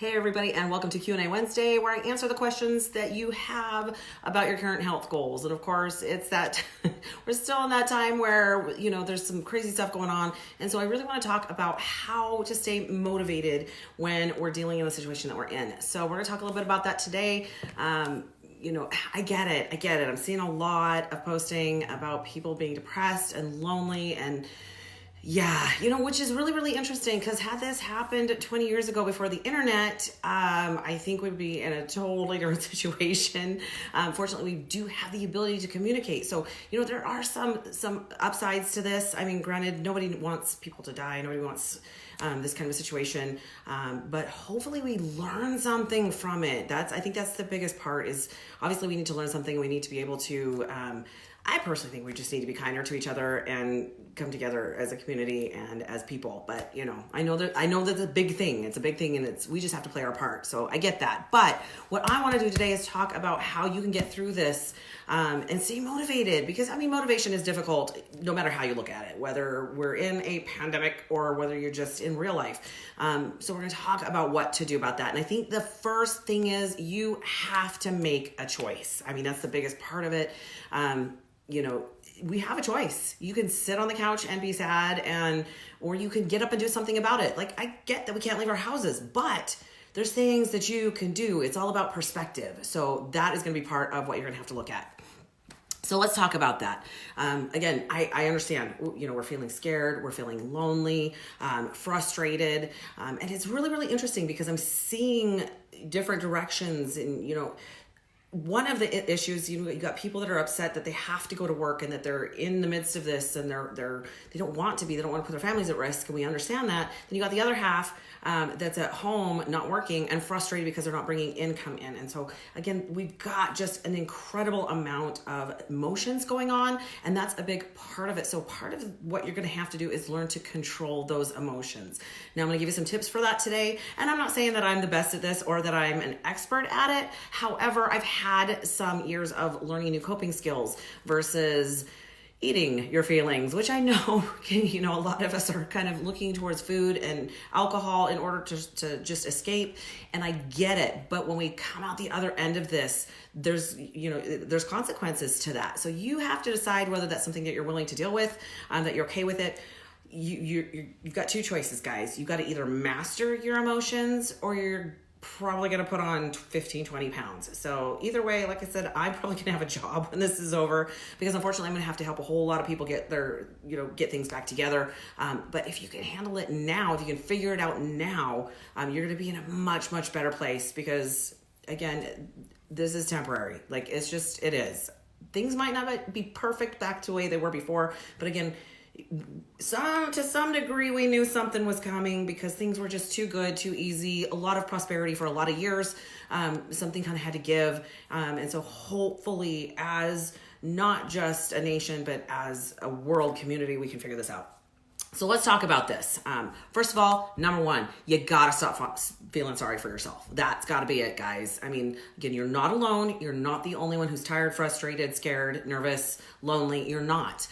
Hey everybody, and welcome to Q&A Wednesday, where I answer the questions that you have about your current health goals. And of course, it's that we're still in that time where, there's some crazy stuff going on. And so I really want to talk about how to stay motivated when we're dealing in the situation that we're in. So we're going to talk a little bit about that today. I get it. I'm seeing a lot of posting about people being depressed and lonely and which is really, really interesting, because had this happened 20 years ago before the internet, I think we'd be in a totally different situation. Fortunately, we do have the ability to communicate. So, there are some upsides to this. I mean, granted, nobody wants people to die. Nobody wants this kind of a situation. But hopefully we learn something from it. I think that's the biggest part, is obviously we need to learn something. We need to be able to, I personally think we just need to be kinder to each other and come together as a community and as people. But, I know that's a big thing. It's a big thing, and we just have to play our part. So I get that. But what I want to do today is talk about how you can get through this and stay motivated, because motivation is difficult no matter how you look at it, whether we're in a pandemic or whether you're just in real life. So we're going to talk about what to do about that. And I think the first thing is you have to make a choice. That's the biggest part of it. We have a choice. You can sit on the couch and be sad, or you can get up and do something about it. Like, I get that we can't leave our houses, but there's things that you can do. It's all about perspective. So that is going to be part of what you're going to have to look at. So let's talk about that. Again, I understand, we're feeling scared, we're feeling lonely, frustrated. And it's really, really interesting, because I'm seeing different directions, and, one of the issues, you got people that are upset that they have to go to work and that they're in the midst of this, and they don't want to be, they don't want to put their families at risk, and we understand that. Then you got the other half that's at home not working and frustrated because they're not bringing income in. And so again, we've got just an incredible amount of emotions going on, and that's a big part of it. So part of what you're going to have to do is learn to control those emotions. Now I'm going to give you some tips for that today, and I'm not saying that I'm the best at this or that I'm an expert at it. However, I've had some years of learning new coping skills versus eating your feelings, which I know, a lot of us are kind of looking towards food and alcohol in order to just escape. And I get it. But when we come out the other end of this, there's consequences to that. So you have to decide whether that's something that you're willing to deal with, that you're okay with it. You've got two choices, guys. You got to either master your emotions, or you're probably going to put on 15, 20 pounds. So either way, like I said, I'm probably going to have a job when this is over, because unfortunately I'm going to have to help a whole lot of people get things back together. But if you can handle it now, if you can figure it out now, you're going to be in a much, much better place, because again, this is temporary. Like, it is. Things might not be perfect back to the way they were before, but again, to some degree, we knew something was coming, because things were just too good, too easy, a lot of prosperity for a lot of years. Something kind of had to give. And so hopefully, as not just a nation, but as a world community, we can figure this out. So let's talk about this. First of all, number one, you gotta stop feeling sorry for yourself. That's gotta be it, guys. Again, you're not alone. You're not the only one who's tired, frustrated, scared, nervous, lonely. You're not.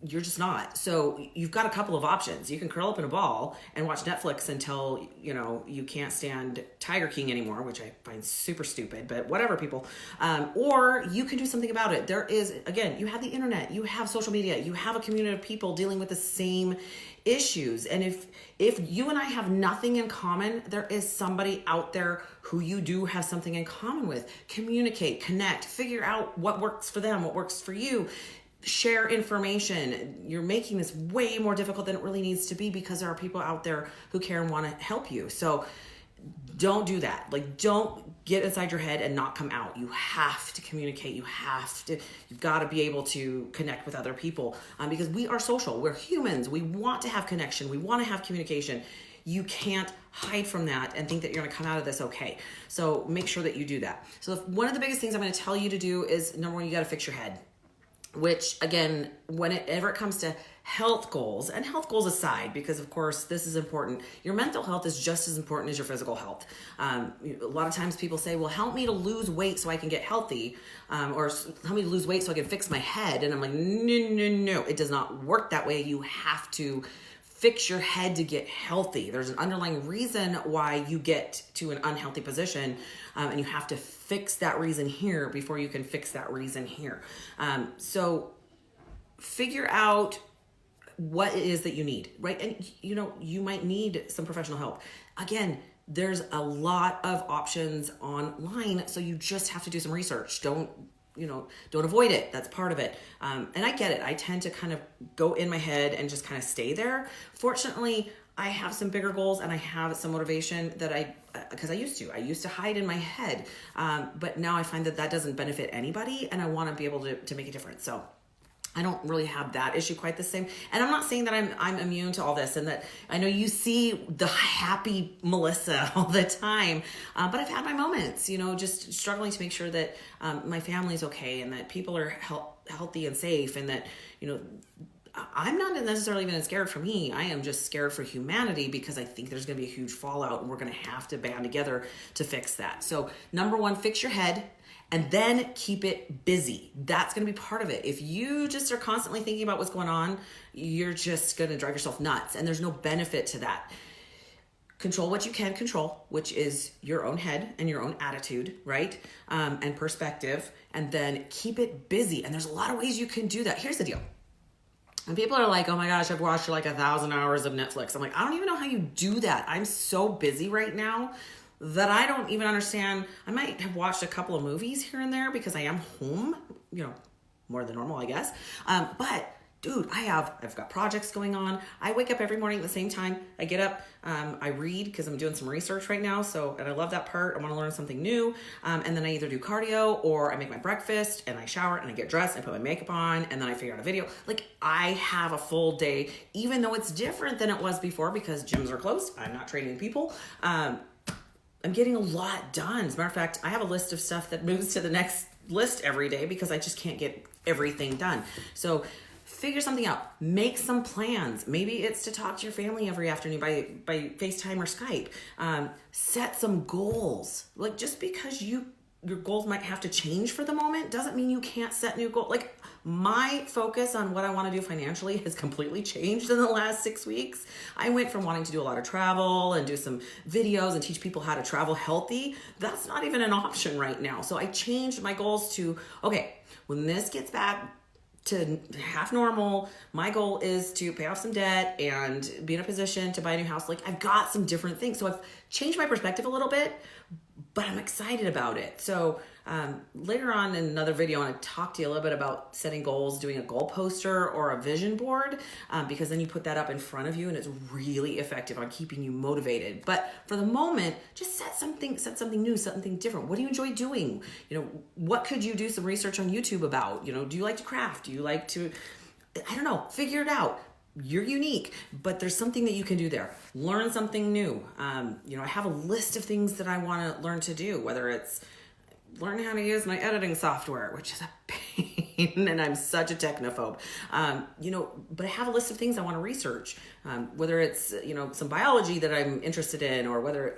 You're just not. So you've got a couple of options. You can curl up in a ball and watch Netflix until, you can't stand Tiger King anymore, which I find super stupid, but whatever, people. Or you can do something about it. There is, again, you have the internet, you have social media, you have a community of people dealing with the same issues. And if you and I have nothing in common, there is somebody out there who you do have something in common with. Communicate, connect, figure out what works for them, what works for you. Share information. You're making this way more difficult than it really needs to be, because there are people out there who care and want to help you. So don't do that. Don't get inside your head and not come out. You have to communicate. You've got to be able to connect with other people, because we are social. We're humans. We want to have connection. We want to have communication. You can't hide from that and think that you're going to come out of this okay. So make sure that you do that. So one of the biggest things I'm going to tell you to do is, number one, you got to fix your head. Which, again, whenever it comes to health goals, and health goals aside, because of course this is important, your mental health is just as important as your physical health. A lot of times people say, well, help me to lose weight so I can get healthy, or help me to lose weight so I can fix my head. And I'm like, no, it does not work that way. You have to fix your head to get healthy. There's an underlying reason why you get to an unhealthy position, and you have to fix that reason here before you can fix that reason here. So figure out what it is that you need, right? And you might need some professional help. Again, there's a lot of options online, so you just have to do some research. Don't avoid it. That's part of it. And I get it. I tend to kind of go in my head and just kind of stay there. Fortunately, I have some bigger goals and I have some motivation that because I used to hide in my head. But now I find that doesn't benefit anybody, and I want to be able to make a difference. So I don't really have that issue quite the same. And I'm not saying that I'm immune to all this, and that I know you see the happy Melissa all the time, but I've had my moments, just struggling to make sure that my family's okay and that people are healthy and safe, and that, I'm not necessarily even scared for me. I am just scared for humanity, because I think there's going to be a huge fallout, and we're going to have to band together to fix that. So number one, fix your head. And then keep it busy. That's going to be part of it. If you just are constantly thinking about what's going on, you're just going to drive yourself nuts. And there's no benefit to that. Control what you can control, which is your own head and your own attitude, right? And perspective. And then keep it busy. And there's a lot of ways you can do that. Here's the deal. And people are like, oh my gosh, I've watched like 1,000 hours of Netflix. I'm like, I don't even know how you do that. I'm so busy right now that I don't even understand. I might have watched a couple of movies here and there because I am home, more than normal, I guess. But dude, I've got projects going on. I wake up every morning at the same time. I get up, I read because I'm doing some research right now. And I love that part. I want to learn something new. And then I either do cardio, or I make my breakfast and I shower and I get dressed, I put my makeup on, and then I figure out a video. Like, I have a full day, even though it's different than it was before because gyms are closed. I'm not training people. I'm getting a lot done. As a matter of fact, I have a list of stuff that moves to the next list every day because I just can't get everything done. So figure something out. Make some plans. Maybe it's to talk to your family every afternoon by FaceTime or Skype. Set some goals. Like, just because your goals might have to change for the moment doesn't mean you can't set new goals. Like, my focus on what I want to do financially has completely changed in the last 6 weeks. I went from wanting to do a lot of travel and do some videos and teach people how to travel healthy. That's not even an option right now. So I changed my goals to, okay, when this gets back to half normal, my goal is to pay off some debt and be in a position to buy a new house. Like, I've got some different things. So I've changed my perspective a little bit, but I'm excited about it. So later on in another video, I want to talk to you a little bit about setting goals, doing a goal poster or a vision board, because then you put that up in front of you and it's really effective on keeping you motivated. But for the moment, just set something new, something different. What do you enjoy doing? What could you do some research on YouTube about? Do you like to craft? Do you like to, I don't know, figure it out. You're unique, but there's something that you can do there. Learn something new. I have a list of things that I want to learn to do, whether it's learn how to use my editing software, which is a pain, and I'm such a technophobe. But I have a list of things I want to research, whether it's, some biology that I'm interested in, or whether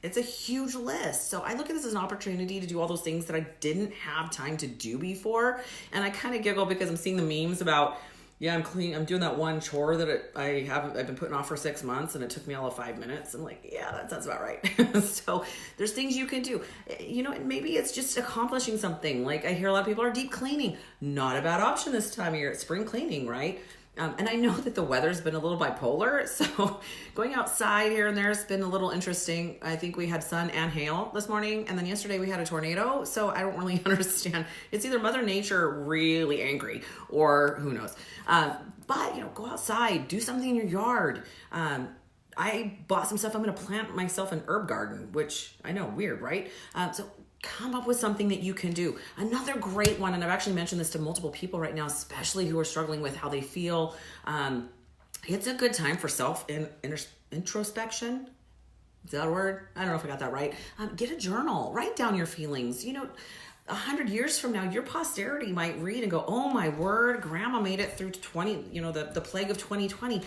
it's a huge list. So I look at this as an opportunity to do all those things that I didn't have time to do before. And I kind of giggle because I'm seeing the memes about, I'm doing that one chore that I've been putting off for 6 months, and it took me all of 5 minutes. I'm like, yeah, that sounds about right. So there's things you can do. Maybe it's just accomplishing something. Like, I hear a lot of people are deep cleaning. Not a bad option this time of year. It's spring cleaning, right? And I know that the weather's been a little bipolar, so going outside here and there has been a little interesting. I think we had sun and hail this morning, and then yesterday we had a tornado, so I don't really understand. It's either Mother Nature really angry, or who knows. But, go outside, do something in your yard. I bought some stuff. I'm going to plant myself an herb garden, which I know, weird, right? So come up with something that you can do. Another great one, and I've actually mentioned this to multiple people right now, especially who are struggling with how they feel. It's a good time for introspection. Is that a word? I don't know if I got that right. Get a journal. Write down your feelings. 100 years from now, your posterity might read and go, oh my word, grandma made it through the plague of 2020.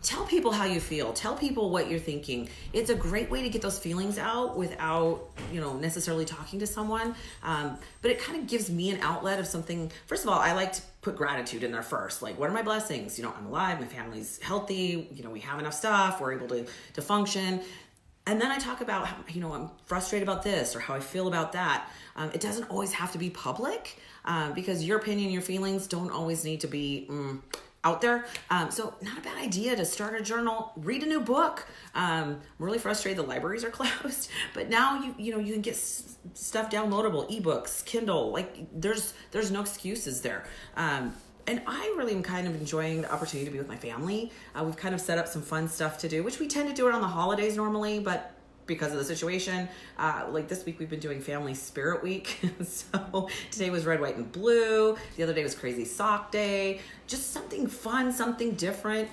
Tell people how you feel. Tell people what you're thinking. It's a great way to get those feelings out without, necessarily talking to someone. But it kind of gives me an outlet of something. First of all, I like put gratitude in there first. Like, what are my blessings? I'm alive, my family's healthy, we have enough stuff, we're able to function. And then I talk about how, I'm frustrated about this or how I feel about that. It doesn't always have to be public because your opinion, your feelings don't always need to be out there. So not a bad idea to start a journal, read a new book. I'm really frustrated the libraries are closed, but now you can get stuff downloadable, ebooks, Kindle, like there's no excuses there. And I really am kind of enjoying the opportunity to be with my family. We've kind of set up some fun stuff to do, which we tend to do it on the holidays normally, but because of the situation, like this week we've been doing Family Spirit Week. So today was red, white, and blue. The other day was Crazy Sock Day. Just something fun, something different.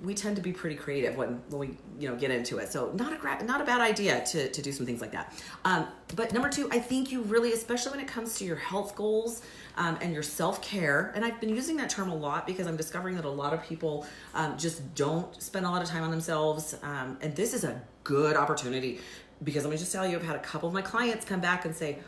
We tend to be pretty creative when we get into it. So not a bad idea to do some things like that. But number 2, I think you really, especially when it comes to your health goals and your self-care, and I've been using that term a lot because I'm discovering that a lot of people just don't spend a lot of time on themselves. And this is a good opportunity because let me just tell you, I've had a couple of my clients come back and say,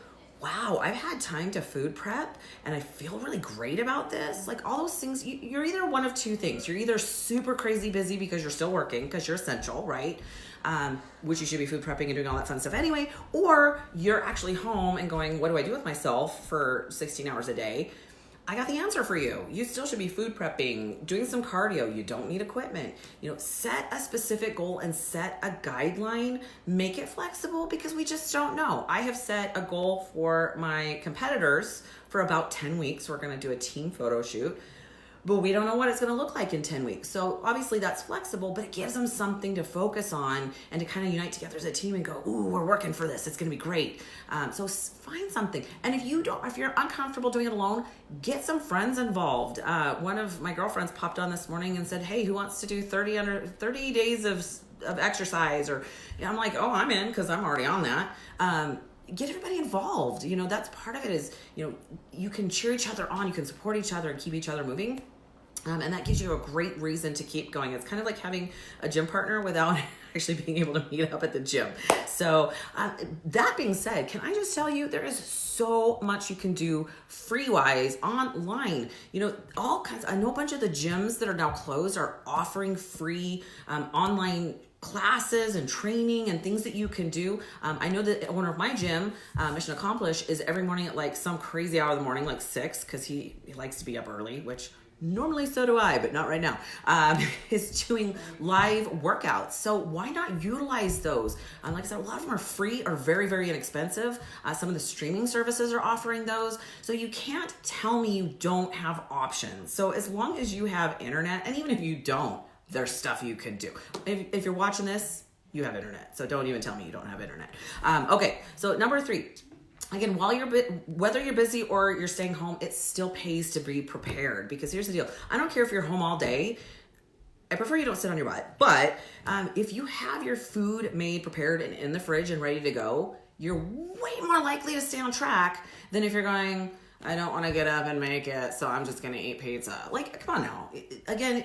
wow, I've had time to food prep and I feel really great about this. Like all those things, you're either one of two things. You're either super crazy busy because you're still working because you're essential, right? Which you should be food prepping and doing all that fun stuff anyway, or you're actually home and going, what do I do with myself for 16 hours a day? I got the answer for you. You still should be food prepping, doing some cardio. You don't need equipment. Set a specific goal and set a guideline. Make it flexible because we just don't know. I have set a goal for my competitors for about 10 weeks. We're going to do a team photo shoot, but we don't know what it's going to look like in 10 weeks. So obviously that's flexible, but it gives them something to focus on and to kind of unite together as a team and go, ooh, we're working for this. It's going to be great. So find something. And if you're uncomfortable doing it alone, get some friends involved. One of my girlfriends popped on this morning and said, hey, who wants to do 30 days of exercise? Or I'm like, oh, I'm in because I'm already on that. Get everybody involved. That's part of it is, you can cheer each other on, you can support each other and keep each other moving. And that gives you a great reason to keep going. It's kind of like having a gym partner without actually being able to meet up at the gym. So that being said, can I just tell you, there is so much you can do free-wise online. All kinds. I know a bunch of the gyms that are now closed are offering free online classes and training and things that you can do. I know that owner of my gym, Mission Accomplished, is every morning at like some crazy hour of the morning, like 6, because he likes to be up early, which normally so do I, but not right now, is doing live workouts. So why not utilize those? Like I said, a lot of them are free or very, very inexpensive. Some of the streaming services are offering those. So you can't tell me you don't have options. So as long as you have internet, and even if you don't, there's stuff you can do. If you're watching this, you have internet. So don't even tell me you don't have internet. Okay, so number 3. Again, whether you're busy or you're staying home, it still pays to be prepared because here's the deal. I don't care if you're home all day. I prefer you don't sit on your butt. But if you have your food made, prepared, and in the fridge and ready to go, you're way more likely to stay on track than if you're going, I don't want to get up and make it, so I'm just going to eat pizza. Like, come on now. Again,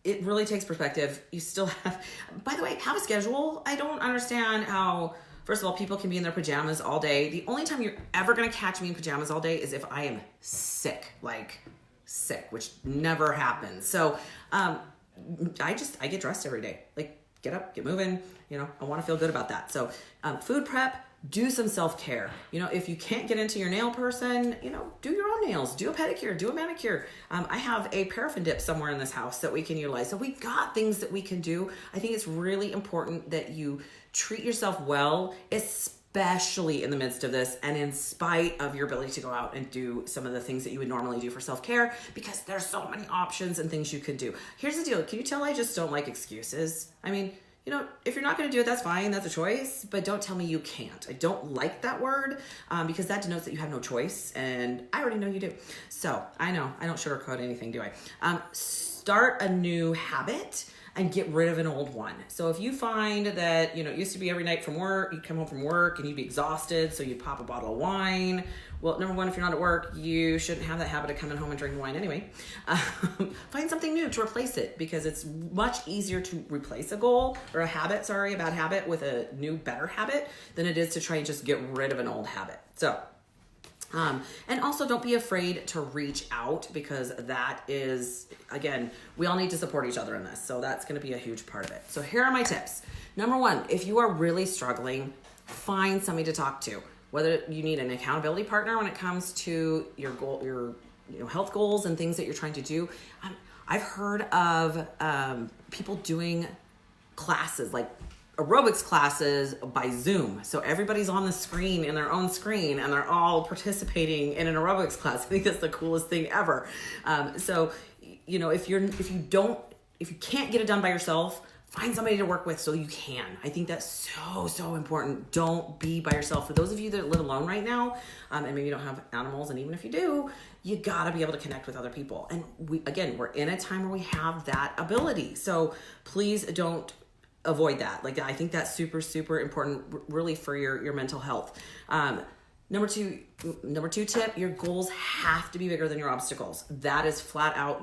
it really takes perspective. You still have, by the way, have a schedule. I don't understand how, first of all, people can be in their pajamas all day. The only time you're ever going to catch me in pajamas all day is if I am sick, which never happens. So I get dressed every day. Like, get up, get moving. I want to feel good about that. So food prep, do some self-care. If you can't get into your nail person, do your own nails, do a pedicure, do a manicure. I have a paraffin dip somewhere in this house that we can utilize. So we've got things that we can do. I think it's really important that you treat yourself well, especially in the midst of this and in spite of your ability to go out and do some of the things that you would normally do for self-care, because there's so many options and things you can do. Here's the deal. Can you tell I just don't like excuses? I mean, if you're not going to do it, that's fine. That's a choice. But don't tell me you can't. I don't like that word because that denotes that you have no choice. And I already know you do. So I know. I don't sugarcoat anything, do I? Start a new habit and get rid of an old one. So if you find that, it used to be every night from work, you'd come home from work and you'd be exhausted, so you'd pop a bottle of wine. Well, number one, if you're not at work, you shouldn't have that habit of coming home and drinking wine anyway. Find something new to replace it, because it's much easier to replace a bad habit with a new, better habit than it is to try and just get rid of an old habit. So And also don't be afraid to reach out, because that is, again, we all need to support each other in this. So that's going to be a huge part of it. So here are my tips. Number one, if you are really struggling, find somebody to talk to. Whether you need an accountability partner when it comes to your goal, your health goals and things that you're trying to do. I've heard of people doing classes, like aerobics classes by Zoom. So everybody's on the screen, in their own screen, and they're all participating in an aerobics class. I think that's the coolest thing ever. So, if you can't get it done by yourself, find somebody to work with so you can. I think that's so important. Don't be by yourself. For those of you that live alone right now, and maybe you don't have animals, and even if you do, you gotta be able to connect with other people. And we're in a time where we have that ability. So please don't avoid that. Like, I think that's super important, really, for your mental health. Number two tip, your goals have to be bigger than your obstacles. That is flat out.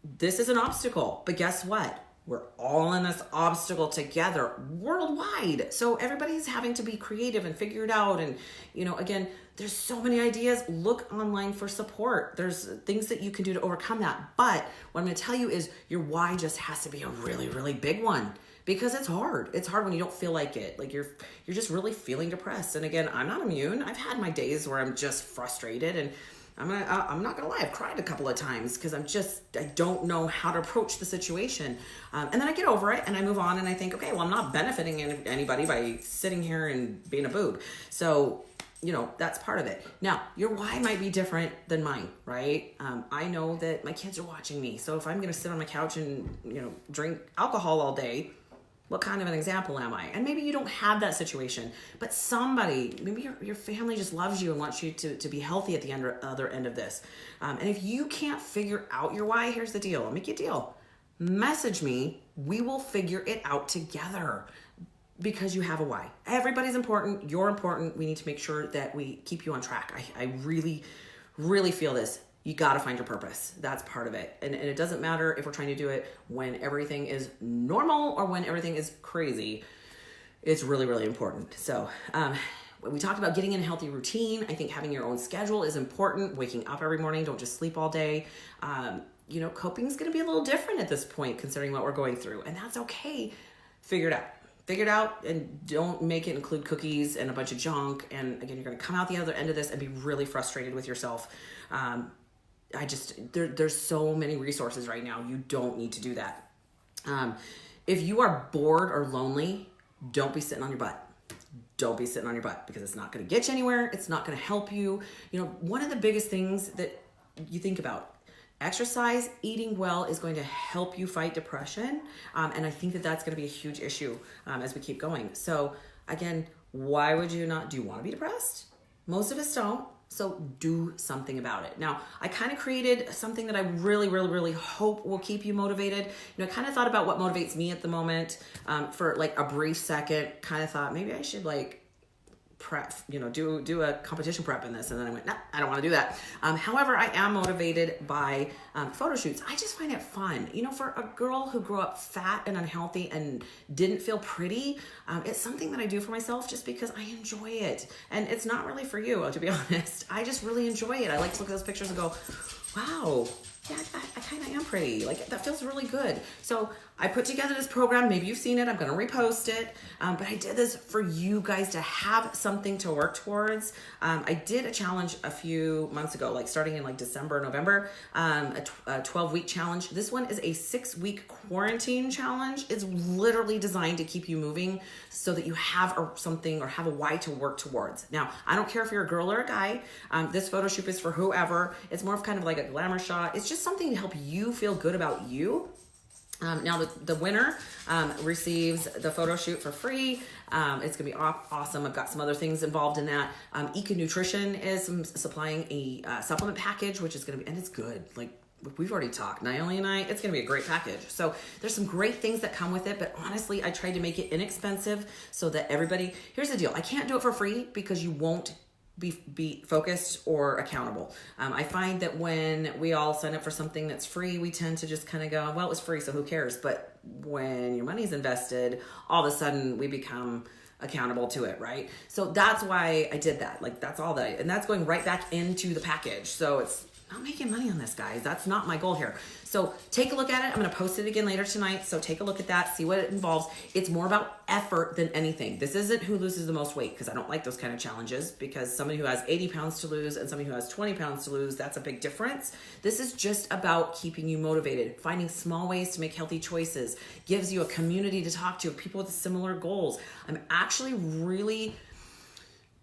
This is an obstacle, but guess what? We're all in this obstacle together worldwide. So everybody's having to be creative and figure it out. And, again, there's so many ideas. Look online for support. There's things that you can do to overcome that. But what I'm going to tell you is your why just has to be a really, really big one, because it's hard. It's hard when you don't feel like it. Like you're just really feeling depressed. And again, I'm not immune. I've had my days where I'm just frustrated, and I'm not gonna lie, I've cried a couple of times because I don't know how to approach the situation. And then I get over it and I move on and I think, okay, well, I'm not benefiting anybody by sitting here and being a boob. So, that's part of it. Now, your why might be different than mine, right? I know that my kids are watching me. So if I'm gonna sit on my couch and, drink alcohol all day, what kind of an example am I? And maybe you don't have that situation, but maybe your family just loves you and wants you to be healthy at the other end of this. And if you can't figure out your why, here's the deal. I'll make you a deal. Message me. We will figure it out together, because you have a why. Everybody's important. You're important. We need to make sure that we keep you on track. I really, really feel this. You got to find your purpose. That's part of it. And it doesn't matter if we're trying to do it when everything is normal or when everything is crazy. It's really, really important. So when we talked about getting in a healthy routine, I think having your own schedule is important. Waking up every morning, don't just sleep all day. Coping is going to be a little different at this point, considering what we're going through. And that's okay. Figure it out, and don't make it include cookies and a bunch of junk. And again, you're going to come out the other end of this and be really frustrated with yourself. There's so many resources right now. You don't need to do that. If you are bored or lonely, don't be sitting on your butt. Don't be sitting on your butt, because it's not going to get you anywhere. It's not going to help you. One of the biggest things that you think about, exercise, eating well, is going to help you fight depression. And I think that's going to be a huge issue as we keep going. So again, why would you not? Do you want to be depressed? Most of us don't. So do something about it. Now, I kind of created something that I really, really, really hope will keep you motivated. I kind of thought about what motivates me at the moment for like a brief second. Kind of thought maybe I should prep, do a competition prep in this. And then I went, no, I don't want to do that. However, I am motivated by photo shoots. I just find it fun. For a girl who grew up fat and unhealthy and didn't feel pretty, it's something that I do for myself just because I enjoy it. And it's not really for you, to be honest. I just really enjoy it. I like to look at those pictures and go, wow, yeah, I kind of am pretty. Like, that feels really good. So I put together this program. Maybe you've seen it. I'm going to repost it. But I did this for you guys to have something to work towards. I did a challenge a few months ago, like starting in December, November, a 12-week challenge. This one is a 6-week quarantine challenge. It's literally designed to keep you moving so that you have something or have a why to work towards. Now, I don't care if you're a girl or a guy. This photo shoot is for whoever. It's more of kind of like a glamour shot. It's just something to help you feel good about you. Now the winner receives the photo shoot for free. It's gonna be awesome. I've got some other things involved in that. Eco Nutrition is supplying a supplement package, which is gonna be, and it's good. Like, we've already talked, Naomi and I, it's gonna be a great package. So there's some great things that come with it, but honestly, I tried to make it inexpensive so that everybody, here's the deal. I can't do it for free because you won't be focused or accountable. I find that when we all sign up for something that's free, we tend to just kind of go, well, it was free, so who cares? But when your money's invested, all of a sudden we become accountable to it, right? So that's why I did that. Like that's all that, and that's going right back into the package. So it's not making money on this, guys. That's not my goal here. So take a look at it. I'm going to post it again later tonight. So take a look at that, see what it involves. It's more about effort than anything. This isn't who loses the most weight, because I don't like those kind of challenges, because somebody who has 80 pounds to lose and somebody who has 20 pounds to lose, that's a big difference. This is just about keeping you motivated, finding small ways to make healthy choices, gives you a community to talk to, people with similar goals. I'm actually really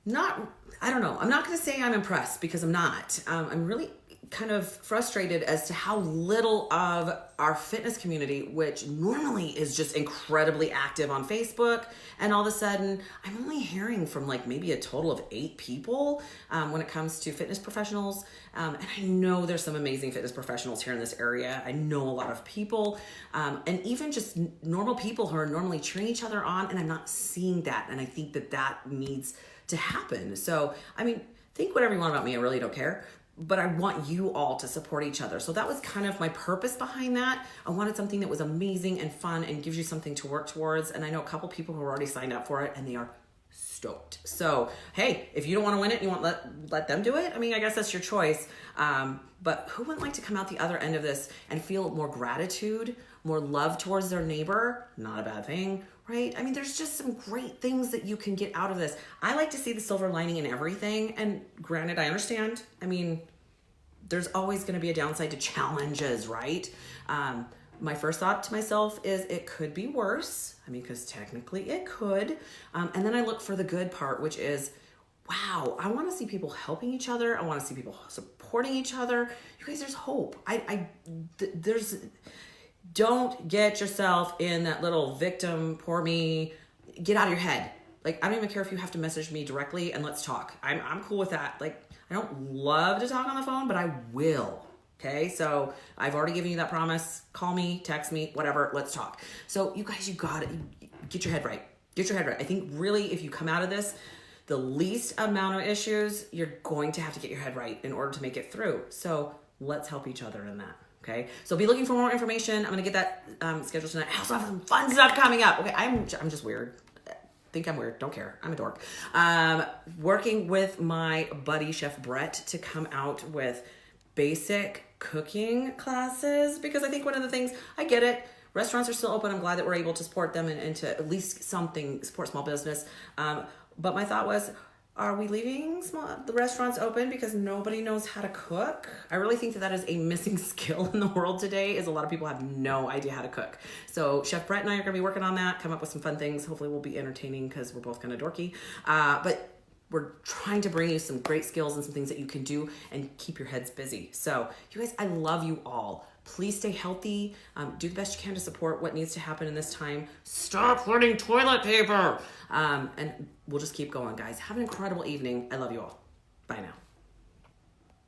not, I don't know. I'm not going to say I'm impressed, because I'm not. I'm really kind of frustrated as to how little of our fitness community, which normally is just incredibly active on Facebook, and all of a sudden I'm only hearing from like maybe a total of 8 people when it comes to fitness professionals. And I know there's some amazing fitness professionals here in this area. I know a lot of people, and even just normal people who are normally cheering each other on, and I'm not seeing that. And I think that that needs to happen. So, I mean, think whatever you want about me. I really don't care. But I want you all to support each other. So that was kind of my purpose behind that. I wanted something that was amazing and fun and gives you something to work towards. And I know a couple people who are already signed up for it, and they are stoked. So, hey, if you don't want to win it, you want let them do it. I mean, I guess that's your choice. But who wouldn't like to come out the other end of this and feel more gratitude, more love towards their neighbor? Not a bad thing, right? I mean, there's just some great things that you can get out of this. I like to see the silver lining in everything. And granted, I understand. I mean, there's always going to be a downside to challenges, right? My first thought to myself is it could be worse. I mean, because technically it could. And then I look for the good part, which is, wow, I want to see people helping each other. I want to see people supporting each other. You guys, there's hope. Don't get yourself in that little victim, poor me, get out of your head. Like, I don't even care if you have to message me directly and let's talk. I'm cool with that. Like, I don't love to talk on the phone, but I will. Okay. So I've already given you that promise. Call me, text me, whatever, let's talk. So you guys, you got it. Get your head right. Get your head right. I think really, if you come out of this, the least amount of issues, you're going to have to get your head right in order to make it through. So let's help each other in that. Okay. So be looking for more information. I'm going to get that scheduled tonight. I also have some fun stuff coming up. Okay. I'm just weird. Think I'm weird. Don't care. I'm a dork. Working with my buddy, Chef Brett, to come out with basic cooking classes, because I think one of the things, I get it, restaurants are still open. I'm glad that we're able to support them and to at least support small business. But my thought was, are we leaving the restaurants open because nobody knows how to cook? I really think that is a missing skill in the world today, is a lot of people have no idea how to cook. So Chef Brett and I are going to be working on that, come up with some fun things. Hopefully we'll be entertaining, because we're both kind of dorky. But we're trying to bring you some great skills and some things that you can do and keep your heads busy. So you guys, I love you all. Please stay healthy. Do the best you can to support what needs to happen in this time. Stop hoarding toilet paper. And we'll just keep going, guys. Have an incredible evening. I love you all. Bye now.